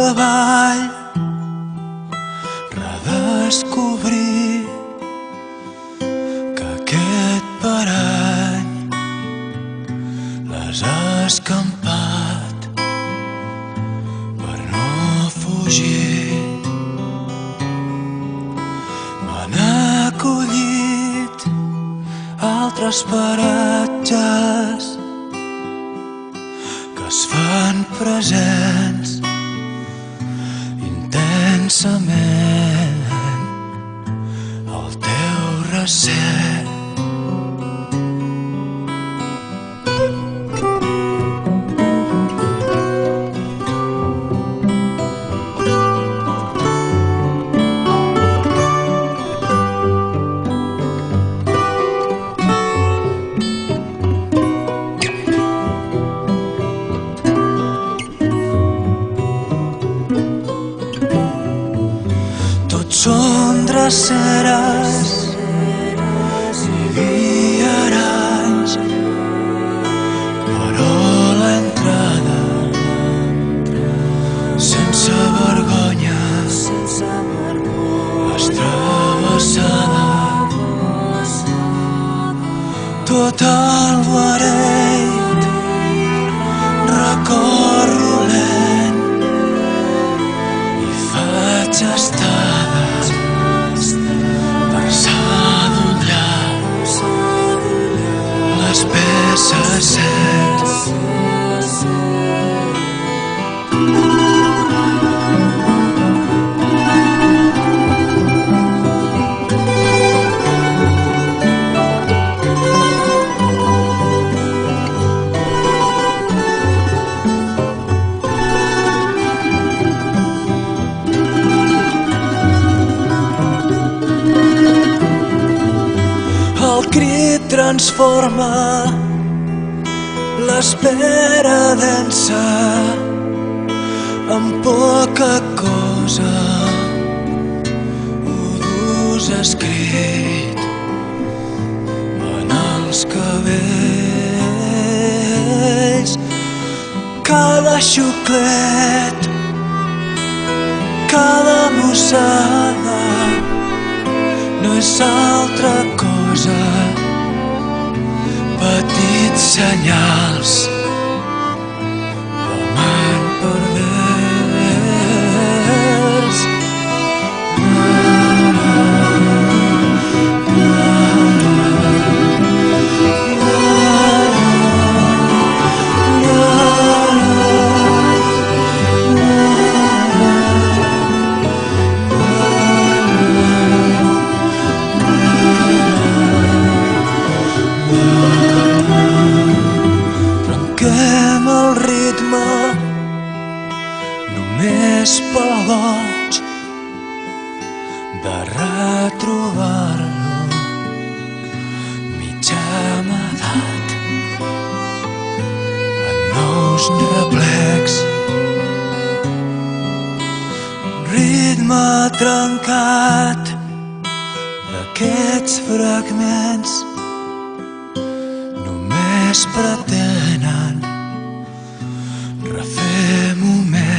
treball redescobrir que aquest parany l'has escampat per no fugir. M'han acollit altres paratges que es fan presents intensament al teu recer. Són dreceres i guiaranys, però l'entrada sense vergonya és travessada. Tot el guaret recorro lent i faig estada per sadollar les peces sets. El crit transforma l'espera densa en poca cosa. Ho dus escrit en els cabells. Cada xuclet, cada mossada no és altra cosa, petits senyals d'amant pervers. Trenquem el ritme només pel goig de retrobar-lo mig amagat en nous replecs. Un ritme trencat d'aquests fragments només pretenen refer moments.